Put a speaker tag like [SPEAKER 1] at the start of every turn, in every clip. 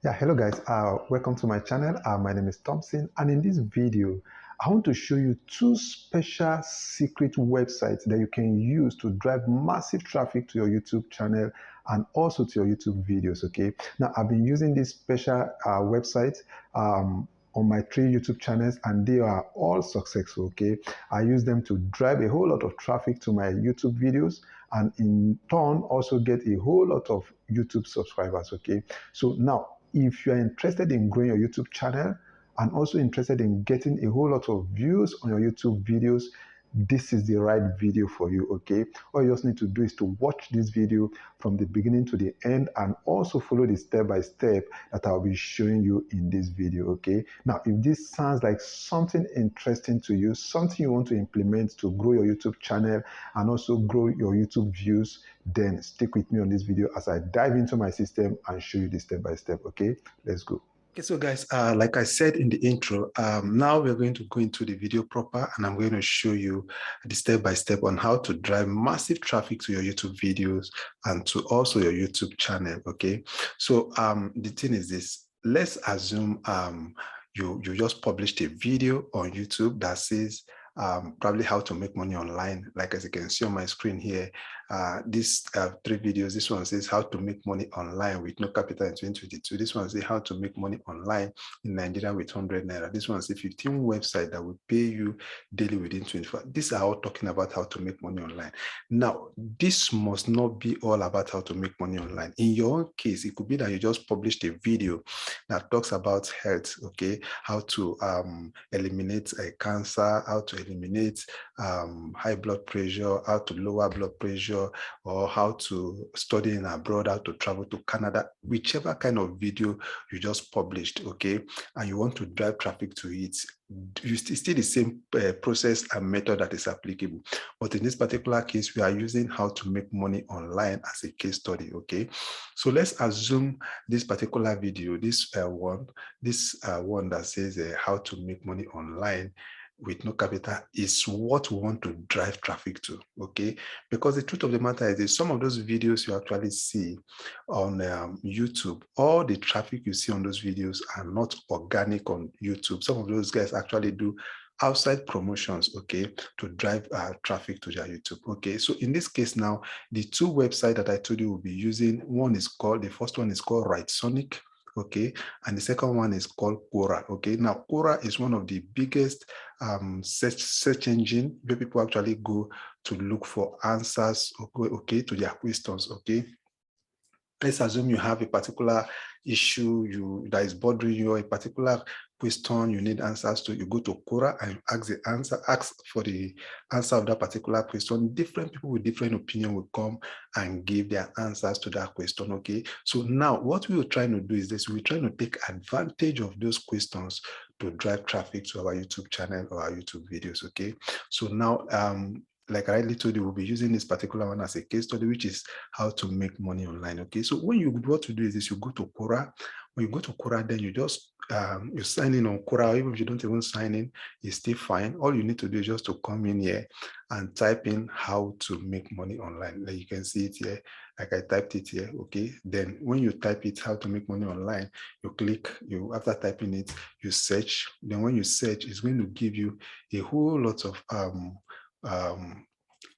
[SPEAKER 1] Yeah, hello guys. Welcome to my channel. My name is Thompson, and in this video, I want to show you two special secret websites that you can use to drive massive traffic to your YouTube channel and also to your YouTube videos. Okay. Now, I've been using this special website on my three YouTube channels, and they are all successful. Okay. I use them to drive a whole lot of traffic to my YouTube videos, and in turn also get a whole lot of YouTube subscribers. Okay. So now, if you are interested in growing your YouTube channel and also interested in getting a whole lot of views on your YouTube videos, this is the right video for you, okay? All you just need to do is to watch this video from the beginning to the end and also follow the step-by-step that I'll be showing you in this video, okay? Now, if this sounds like something interesting to you, something you want to implement to grow your YouTube channel and also grow your YouTube views, then stick with me on this video as I dive into my system and show you the step-by-step, okay? Let's go.
[SPEAKER 2] Okay, so guys, like I said in the intro, now we're going to go into the video proper, and I'm going to show you the step-by-step on how to drive massive traffic to your YouTube videos and to also your YouTube channel, okay? So the thing is this, let's assume you just published a video on YouTube that says probably how to make money online. Like as you can see on my screen here, these three videos. This one says how to make money online with no capital in 2022. This one says how to make money online in Nigeria with 100 naira. This one says 15 websites that will pay you daily within 24. These are all talking about how to make money online. Now, this must not be all about how to make money online. In your own case, it could be that you just published a video that talks about health, okay, how to eliminate cancer, how to eliminate high blood pressure, how to lower blood pressure, or how to study in abroad, how to travel to Canada, whichever kind of video you just published, okay, and you want to drive traffic to it, it's still the same process and method that is applicable. But in this particular case, we are using how to make money online as a case study, okay? So let's assume this particular video, this one that says how to make money online with no capital is what we want to drive traffic to, okay? Because the truth of the matter is that some of those videos you actually see on YouTube, all the traffic you see on those videos are not organic on YouTube. Some of those guys actually do outside promotions, okay, to drive traffic to their YouTube, okay? So in this case now, the two websites that I told you will be using, the first one is called Sonic, okay, and the second one is called Quora, okay. Now Quora is one of the biggest search engine where people actually go to look for answers, okay, to their questions, okay. Let's assume you have a particular issue that is bothering you, a particular question you need answers to. You go to Quora and ask for the answer of that particular question. Different people with different opinion will come and give their answers to that question. Okay. So now what we are trying to do is this: we're trying to take advantage of those questions to drive traffic to our YouTube channel or our YouTube videos. Okay. So now like I rightly told you, we'll be using this particular one as a case study, which is how to make money online. Okay, so what to do is this: you go to Quora. When you go to Quora, then you just you sign in on Quora. Even if you don't even sign in, it's still fine. All you need to do is just to come in here and type in how to make money online. Like you can see it here, like I typed it here. Okay, then when you type it, how to make money online, you click. After typing it, you search. Then when you search, it's going to give you a whole lot of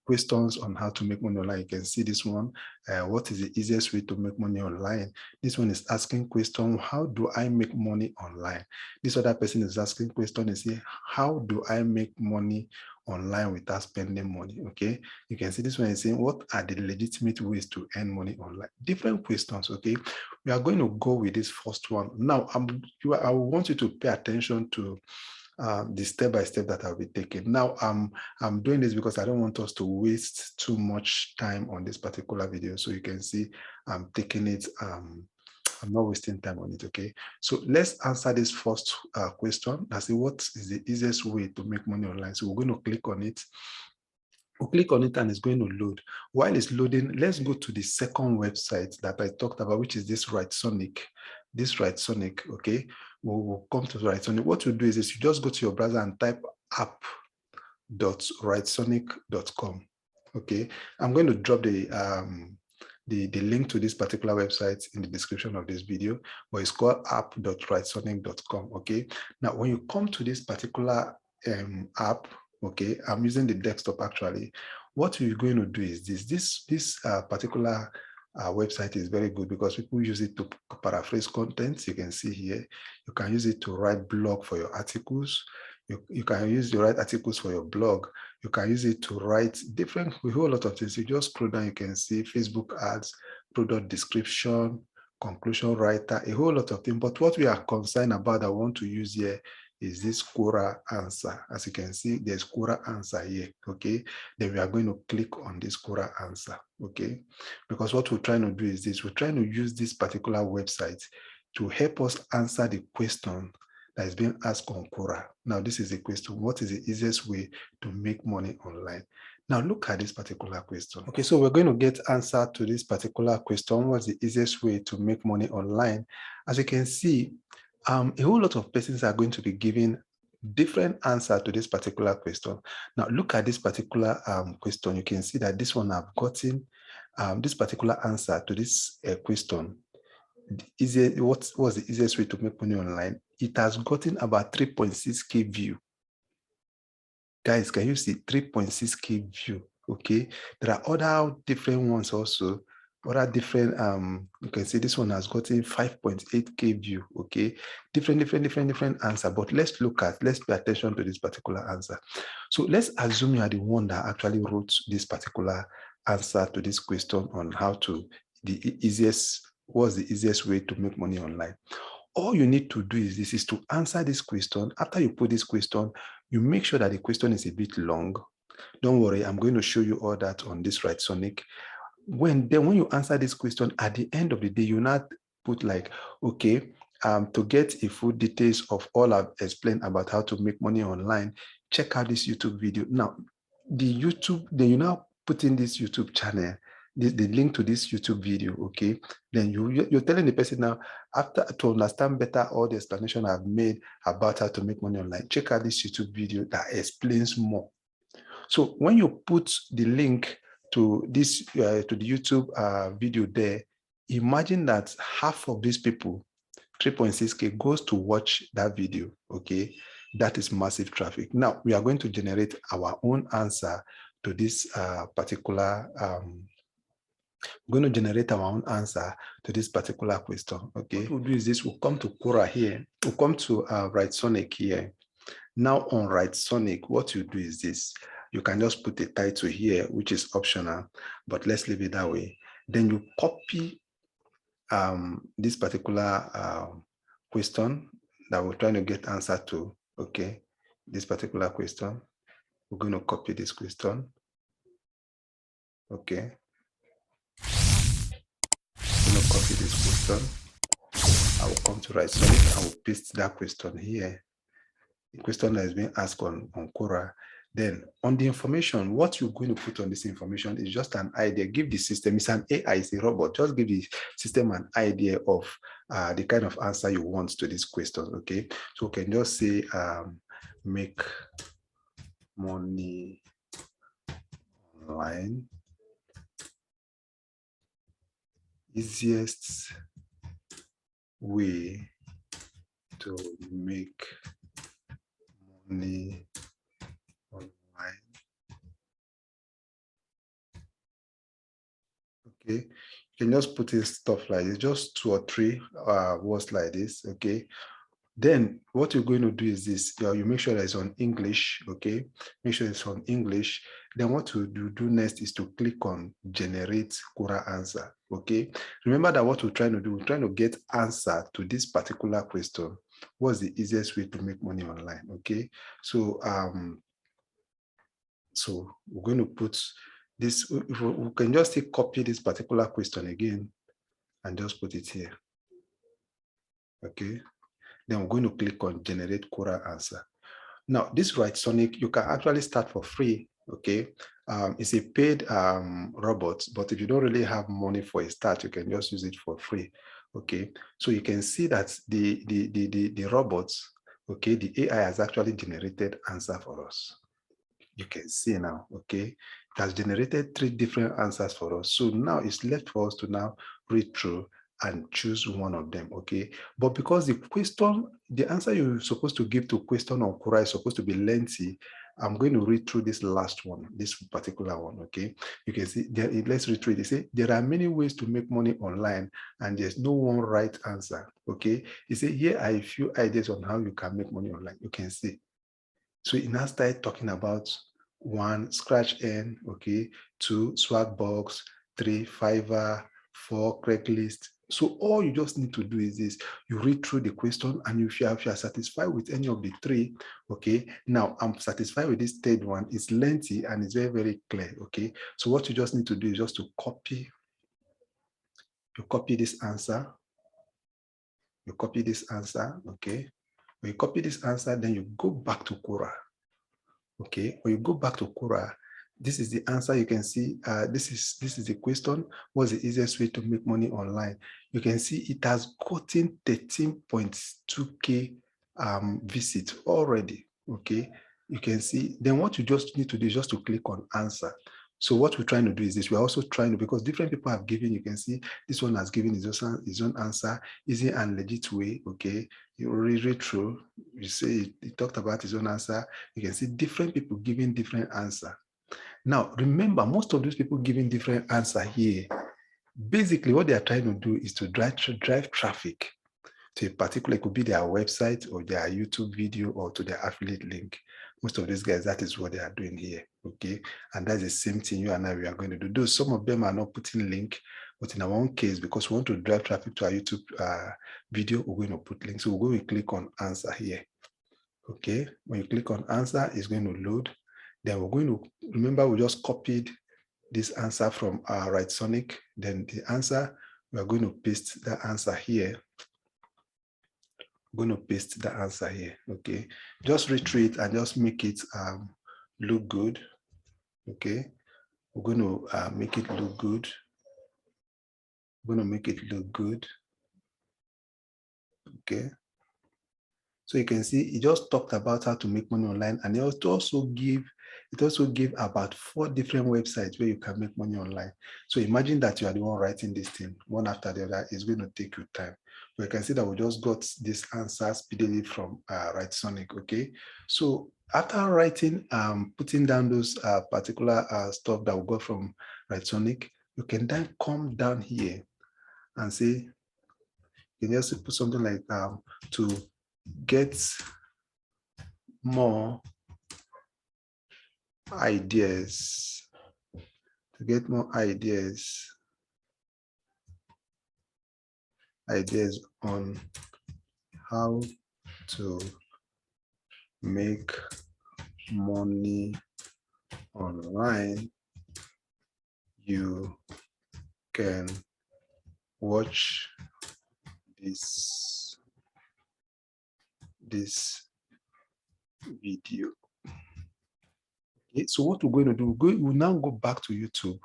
[SPEAKER 2] questions on how to make money online. You can see this one. What is the easiest way to make money online? This one is asking question, how do I make money online? This other person is asking question and say, how do I make money online without spending money? Okay, you can see this one is saying, what are the legitimate ways to earn money online? Different questions. Okay, we are going to go with this first one now. I want you to pay attention to the step-by-step that I'll be taking. Now, I'm doing this because I don't want us to waste too much time on this particular video. So you can see I'm taking it, I'm not wasting time on it, okay? So let's answer this first question. I say, what is the easiest way to make money online? So we're going to click on it. We'll click on it and it's going to load. While it's loading, let's go to the second website that I talked about, which is this Sonic. This Sonic, okay? We'll come to Sonic. What you do is you just go to your browser and type app.rightsonic.com. Okay, I'm going to drop the the link to this particular website in the description of this video, but it's called app.writesonic.com. Okay. Now, when you come to this particular app, okay, I'm using the desktop actually. What you're going to do is this particular website is very good because people use it to paraphrase content. You can see here, you can use it to write blog for your articles. You can use to write articles for your blog. You can use it to write a whole lot of things. You just scroll down, you can see Facebook ads, product description, conclusion writer, a whole lot of things. But what we are concerned about, I want to use here is this Quora answer. As you can see, there's Quora answer here, okay? Then we are going to click on this Quora answer, okay? Because what we're trying to do is this, we're trying to use this particular website to help us answer the question that is being asked on Quora. Now, this is a question: what is the easiest way to make money online? Now, look at this particular question. Okay, so we're going to get answer to this particular question: what's the easiest way to make money online? As you can see, a whole lot of persons are going to be giving different answer to this particular question. Now, look at this particular question. You can see that this one I've gotten this particular answer to this question. What was the easiest way to make money online? It has gotten about 3.6K view. Guys, can you see 3.6K view? Okay, there are other different ones also. Other different, you can see this one has gotten 5.8K view. Okay, different answer. But let's pay attention to this particular answer. So let's assume you are the one that actually wrote this particular answer to this question on how to what's the easiest way to make money online. All you need to do is to answer this question. After you put this question, you make sure that the question is a bit long. Don't worry, I'm going to show you all that on this Writesonic. When you answer this question, at the end of the day, you not put like, okay, to get a full details of all I've explained about how to make money online, check out this YouTube video. Now, then you now put in this YouTube channel, the link to this YouTube video, okay? Then you're telling the person now, after to understand better all the explanation I've made about how to make money online, check out this YouTube video that explains more. So when you put the link to this to the YouTube video there, imagine that half of these people, 3.6K, goes to watch that video, okay? That is massive traffic. Now, we are going to generate our own answer to this particular we're going to generate our own answer to this particular question. Okay. What we'll do is this: we'll come to Quora here. We'll come to Writesonic here. Now on Writesonic, what you do is this: you can just put a title here, which is optional, but let's leave it that way. Then you copy this particular question that we're trying to get answer to. Okay, this particular question. We're going to copy this question. Okay. I'm going to copy this question. I will come to Writesonic. I will paste that question here. The question that is being asked on Quora. Then on the information, what you're going to put on this information is just an idea. Give the system, it's an AI, it's a robot. Just give the system an idea of the kind of answer you want to this question, okay? So we can just say, make money online, easiest way to make money online. Okay, you can just put in stuff like this, just 2 or 3 words like this. Okay, then what you're going to do is this: you make sure that it's on English. Okay, make sure it's on English. Then what you do next is to click on generate Quora answer. Okay, remember that what we're trying to do, we're trying to get answer to this particular question: what's the easiest way to make money online? Okay, so so we're going to put this, we can just copy this particular question again and just put it here. Okay, then we're going to click on generate Quora answer. Now, this Writesonic, you can actually start for free. Okay, it's a paid robot, but if you don't really have money for a start, you can just use it for free. Okay, so you can see that the robots, okay, the AI has actually generated answer for us. You can see now, okay, It has generated 3 different answers for us. So now it's left for us to now read through and choose one of them, okay? But because the answer you're supposed to give to question on Quora is supposed to be lengthy, I'm going to read through this last one, this particular one, okay? You can see, let's read through it. They say, there are many ways to make money online and there's no one right answer, okay? He said, here are a few ideas on how you can make money online. You can see. So he now started talking about 1, Scratch N, okay, 2, Swagbox, 3, Fiverr, 4, Craigslist. So all you just need to do is this. You read through the question, and if you are satisfied with any of the 3, okay, now I'm satisfied with this third one. It's lengthy and it's very, very clear, okay? So what you just need to do is just to copy this answer. You copy this answer, okay? When you copy this answer, then you go back to Quora. Okay, when you go back to Quora, this is the answer. You can see this is the question. What's the easiest way to make money online? You can see it has gotten 13.2K visits already. Okay, you can see. Then what you just need to do is just to click on answer. So what we're trying to do is this. We're also trying to, because different people have given, you can see this one has given his own answer, easy and legit way. Okay, you read through, you see he talked about his own answer. You can see different people giving different answer. Now, remember, most of those people giving different answer here, basically what they are trying to do is to drive traffic to a particular, it could be their website or their YouTube video or to their affiliate link. Most of these guys, that is what they are doing here, okay? And that's the same thing you and I, we are going to do. Though some of them are not putting link, but in our own case, because we want to drive traffic to our YouTube video, we're going to put links. So we're going to click on answer here, okay? When you click on answer, it's going to load. Then we're going to, remember we just copied this answer from Right Sonic. Then the answer, we're going to paste the answer here. I'm going to paste the answer here, okay? Just read and just make it look good, okay? We're going to make it look good. We're going to make it look good, okay? So you can see, he just talked about how to make money online, and it also give about 4 different websites where you can make money online. So imagine that you are the one writing this thing, one after the other. It's going to take you time. But you can see that we just got this answer speedily from Right Sonic, okay? So after writing, putting down those particular stuff that we got from Right Sonic, you can then come down here and say, you can just put something like to get more ideas, on how to make money online, you can watch this video. Okay, so what we're going to do, we'll now go back to YouTube.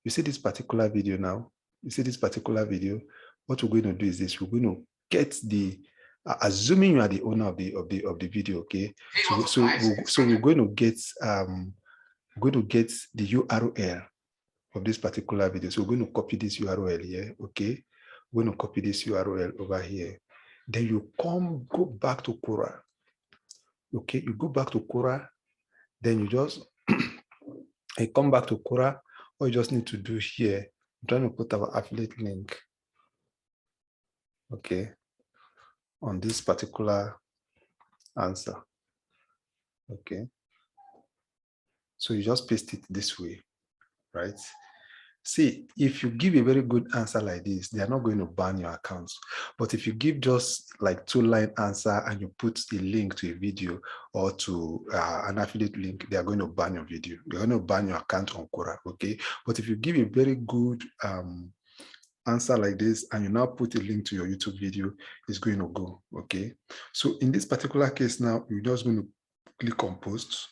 [SPEAKER 2] You see this particular video now. You see this particular video. What we're going to do is this. We're going to get the, assuming you are the owner of the video, okay? So we're going to get the URL of this particular video. So we're going to copy this URL here, okay? We're going to copy this URL over here. Then you go back to Quora. Okay, you go back to Quora. Then you just you come back to Quora. All you just need to do here, I'm trying to put our affiliate link, okay, on this particular answer. Okay, so you just paste it this way, right? See, if you give a very good answer like this, they are not going to ban your accounts. But if you give just like 2-line answer and you put a link to a video or to an affiliate link, they are going to ban your video. They're going to ban your account on Quora, okay? But if you give a very good answer like this and you now put a link to your YouTube video, it's going to go, okay? So in this particular case now, you're just going to click on post,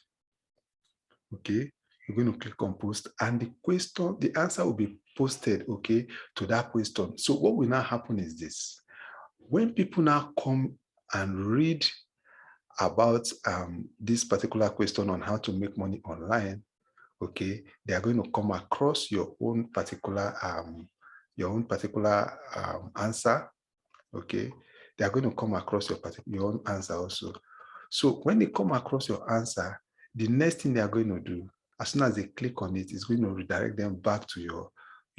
[SPEAKER 2] okay? You're going to click on post and the answer will be posted, okay, to that question. So what will now happen is this. When people now come and read about this particular question on how to make money online, okay, they are going to come across your own particular answer, okay. They are going to come across your own answer also. So when they come across your answer, the next thing they are going to do, as soon as they click on it, is going to redirect them back to your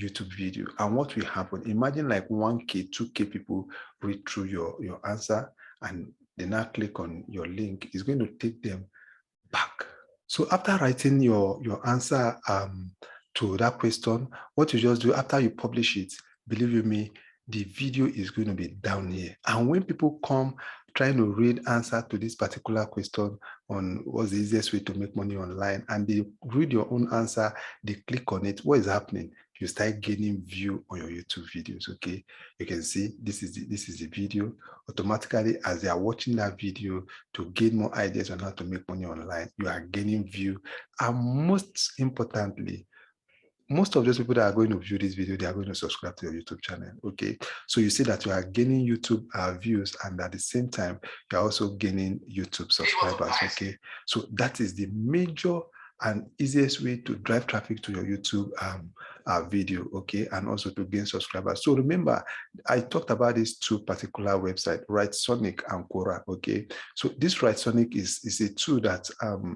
[SPEAKER 2] YouTube video. And what will happen? Imagine like 1K, 2K people read through your answer and they now click on your link. It's going to take them back. So after writing your answer to that question, what you just do after you publish it, believe you me, the video is going to be down here. And when people come trying to read answer to this particular question on what's the easiest way to make money online, and they read your own answer, they click on it, what is happening? You start gaining view on your YouTube videos, okay? You can see this is the video. Automatically, as they are watching that video to gain more ideas on how to make money online, you are gaining view. And most importantly, most of those people that are going to view this video, they are going to subscribe to your YouTube channel, okay? So you see that you are gaining YouTube views, and at the same time, you're also gaining YouTube subscribers, okay? So that is the major and easiest way to drive traffic to your YouTube video, okay? And also to gain subscribers. So remember, I talked about these two particular websites, Right Sonic and Quora, okay? So this Right Sonic is a tool that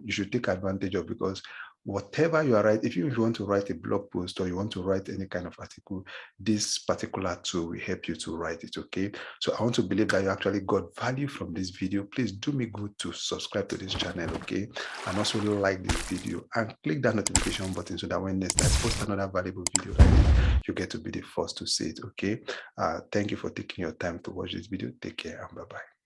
[SPEAKER 2] you should take advantage of, because whatever you are writing, if you want to write a blog post or you want to write any kind of article, this particular tool will help you to write it, okay? So I want to believe that you actually got value from this video. Please do me good to subscribe to this channel, okay? And also like this video and click that notification button so that when next I post another valuable video like this, you get to be the first to see it, okay? Thank you for taking your time to watch this video. Take care and bye-bye.